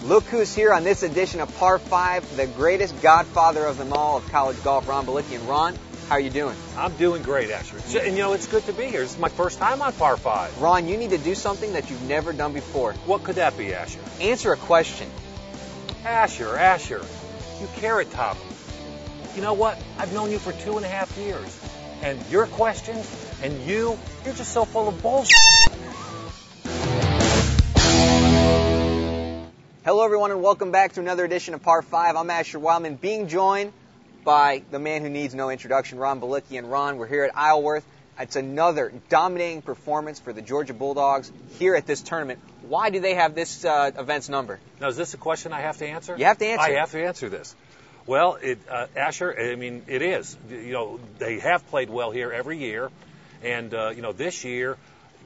Look who's here on this edition of Par 5, the greatest godfather of them all of college golf, Ron Balicki. And Ron, how are you doing? I'm doing great, Asher. And it's good to be here. This is my first time on Par 5. Ron, you need to do something that you've never done before. What could that be, Asher? Answer a question. Asher, you carrot top. You know what? I've known you for 2.5 years. And your questions, and you're just so full of bullshit. Hello, everyone, and welcome back to another edition of Par 5. I'm Asher Wildman, being joined by the man who needs no introduction, Ron Balicki. And Ron, we're here at Isleworth. It's another dominating performance for the Georgia Bulldogs here at this tournament. Why do they have this event's number? Now, is this a question I have to answer? You have to answer. I have to answer this. Well, Asher, I mean, it is. They have played well here every year. And, this year,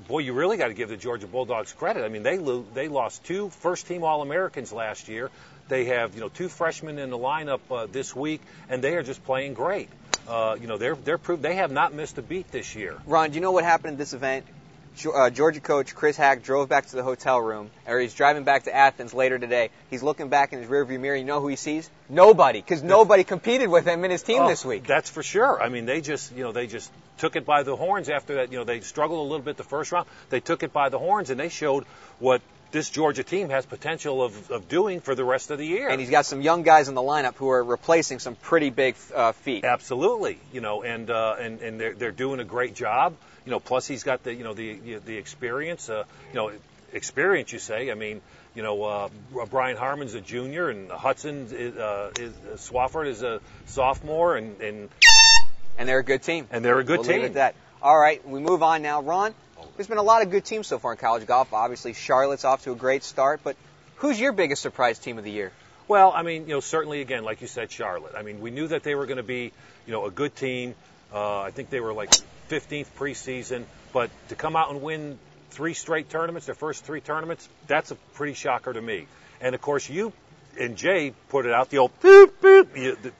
boy, you really got to give the Georgia Bulldogs credit. I mean, they lost 2 first-team All-Americans last year. They have, 2 freshmen in the lineup this week, and they are just playing great. They're proved they have not missed a beat this year. Ron, do you know what happened at this event? Georgia coach Chris Hack drove back to the hotel room, or he's driving back to Athens later today. He's looking back in his rearview mirror. You know who he sees? Nobody, because nobody competed with him in his team this week. That's for sure. I mean, they just took it by the horns after that. They struggled a little bit the first round. They took it by the horns, and they showed what this Georgia team has potential of doing for the rest of the year. And he's got some young guys in the lineup who are replacing some pretty big feet. Absolutely, and they're doing a great job. Plus he's got the experience. Experience, you say. I mean, Brian Harmon's a junior, and Hudson Swafford is a sophomore, and they're a good team. And they're a good team. Leave it at that. All right, we move on now, Ron. There's been a lot of good teams so far in college golf. Obviously, Charlotte's off to a great start, but who's your biggest surprise team of the year? Well, I mean, certainly, again, like you said, Charlotte. I mean, we knew that they were going to be, a good team. I think they were like 15th preseason, but to come out and win 3 straight tournaments, their first 3 tournaments, that's a pretty shocker to me. And, of course, you and Jay put it out, the old boop, boop,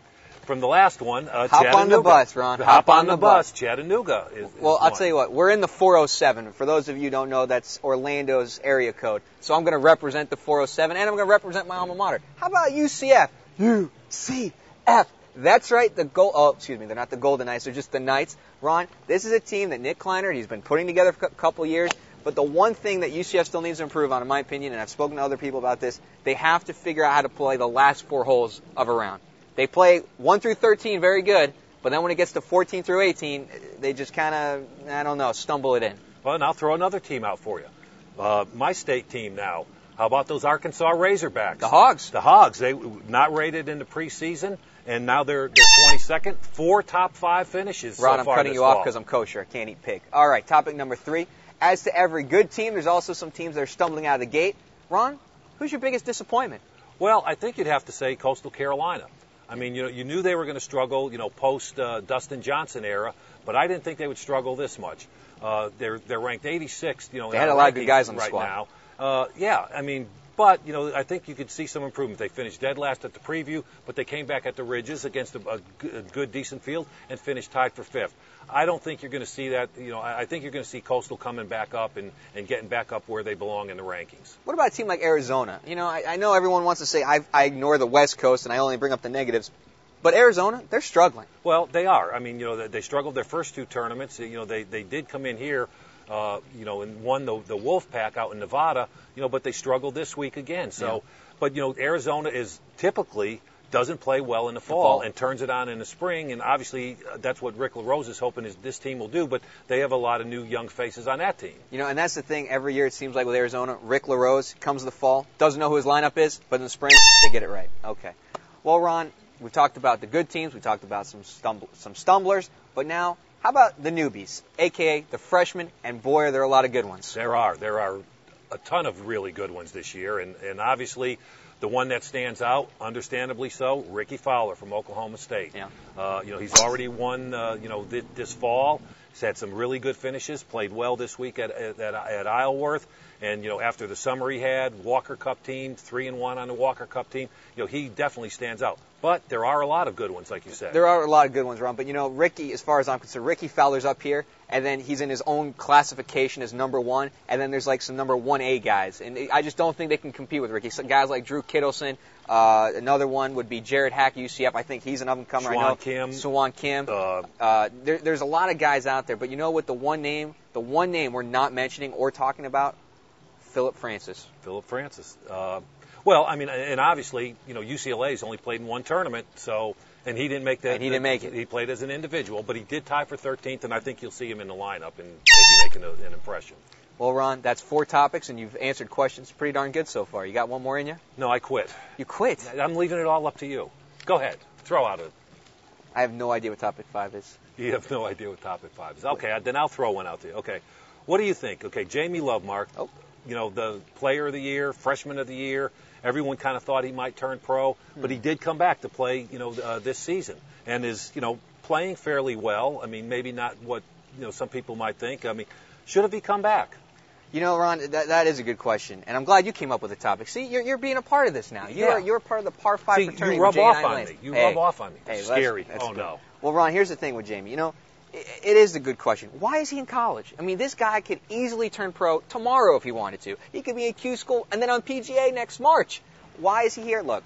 from the last one, Hop on the bus, Ron. Hop on the bus. Chattanooga is Well, I'll tell you what. We're in the 407. For those of you who don't know, that's Orlando's area code. So I'm going to represent the 407, and I'm going to represent my alma mater. How about UCF? UCF. That's right. They're not the Golden Knights. They're just the Knights. Ron, this is a team that Nick Kleinert, he's been putting together for a couple of years. But the one thing that UCF still needs to improve on, in my opinion, and I've spoken to other people about this, they have to figure out how to play the last 4 holes of a round. They play 1 through 13 very good, but then when it gets to 14 through 18, they just kind of, stumble it in. Well, and I'll throw another team out for you. My state team now. How about those Arkansas Razorbacks? The Hogs. The Hogs. They not rated in the preseason, and now they're 22nd. 4 top 5 finishes Ron, so far I'm cutting this you off fall. because I'm kosher. I can't eat pig. All right, topic number 3. As to every good team, there's also some teams that are stumbling out of the gate. Ron, who's your biggest disappointment? Well, I think you'd have to say Coastal Carolina. I mean, you knew they were going to struggle, post Dustin Johnson era, but I didn't think they would struggle this much. They're ranked 86th, they had a lot of good guys on the right squad now. But I think you could see some improvement. They finished dead last at the preview, but they came back at the Ridges against a good, decent field and finished tied for 5th. I don't think you're going to see that. I think you're going to see Coastal coming back up and getting back up where they belong in the rankings. What about a team like Arizona? I know everyone wants to say I ignore the West Coast and I only bring up the negatives, but Arizona, they're struggling. Well, they are. I mean, they struggled their first 2 tournaments. They did come in here. And won the Wolf Pack out in Nevada, but they struggled this week again. So, But, Arizona is typically doesn't play well in the fall and turns it on in the spring. And obviously that's what Rick LaRose is hoping this team will do. But they have a lot of new young faces on that team. And that's the thing. Every year it seems like with Arizona, Rick LaRose comes in the fall, doesn't know who his lineup is, but in the spring they get it right. Okay. Well, Ron, we talked about the good teams. We talked about some stumblers. But now, how about the newbies, a.k.a. the freshmen? And boy, are there a lot of good ones. There are a ton of really good ones this year. And obviously the one that stands out, understandably so, Ricky Fowler from Oklahoma State. Yeah. He's already won, this fall. He's had some really good finishes, played well this week at Isleworth. And, after the summer he had, Walker Cup team, 3-1 on the Walker Cup team, he definitely stands out. But there are a lot of good ones, like you said. There are a lot of good ones, Ron. But, Ricky, as far as I'm concerned, Ricky Fowler's up here, and then he's in his own classification as number 1, and then there's like some number 1A guys. And I just don't think they can compete with Ricky. So guys like Drew Kittleson, another one would be Jared Hack, UCF. I think he's an up-and-comer. Swan Kim. There's a lot of guys out there. But what the one name we're not mentioning or talking about? Philip Francis. Philip Francis. Well, I mean, and obviously, UCLA's only played in one tournament, and he didn't make that. And he didn't make it. He played as an individual, but he did tie for 13th, and I think you'll see him in the lineup and maybe making an impression. Well, Ron, that's 4 topics, and you've answered questions pretty darn good so far. You got one more in you? No, I quit. You quit? I'm leaving it all up to you. Go ahead. Throw out a... I have no idea what topic 5 is. You have no idea what topic 5 is. Okay, then I'll throw one out to you. Okay. What do you think? Okay, Jamie Lovemark, the player of the year, freshman of the year, everyone kind of thought he might turn pro, but he did come back to play, this season and is, playing fairly well. I mean, maybe not what, some people might think. I mean, should have he come back? Ron, that is a good question, and I'm glad you came up with a topic. See, you're being a part of this now. You're part of the par 5 fraternity. You rub with off Jay on me. You rub off on me. Hey, scary. That's oh good. No. Well, Ron, here's the thing with Jamie. It is a good question. Why is he in college? I mean, this guy could easily turn pro tomorrow if he wanted to. He could be in Q school and then on PGA next March. Why is he here? Look,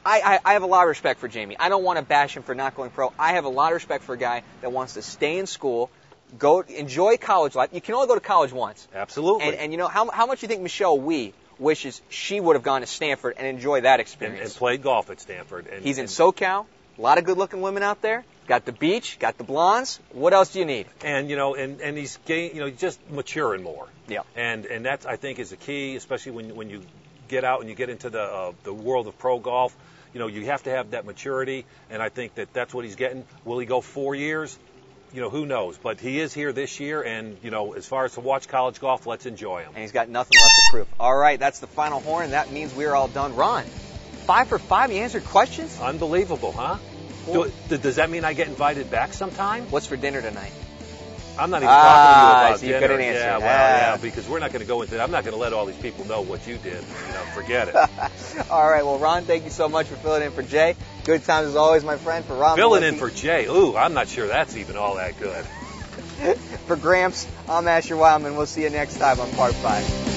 I have a lot of respect for Jamie. I don't want to bash him for not going pro. I have a lot of respect for a guy that wants to stay in school, go enjoy college life. You can only go to college once. Absolutely. And how much do you think Michelle Wee wishes she would have gone to Stanford and enjoyed that experience? And played golf at Stanford. He's in SoCal. A lot of good-looking women out there. Got the beach, got the blondes. What else do you need? And and he's just maturing more. Yeah. And that's, I think, is the key, especially when you get out and you get into the world of pro golf. You have to have that maturity, and I think that's what he's getting. Will he go 4 years? Who knows? But he is here this year, and as far as to watch college golf, let's enjoy him. And he's got nothing left to prove. All right, that's the final horn. That means we're all done. Ron, 5 for 5. You answered questions. Unbelievable, huh? Cool. Does that mean I get invited back sometime? What's for dinner tonight? I'm not even talking to you about so dinner. You couldn't answer. Yeah, well, because we're not going to go into that. I'm not going to let all these people know what you did. Forget it. All right, well, Ron, thank you so much for filling in for Jay. Good times as always, my friend. For Ron, filling in for Jay. Ooh, I'm not sure that's even all that good. For Gramps, I'm Asher Wildman. We'll see you next time on Part 5.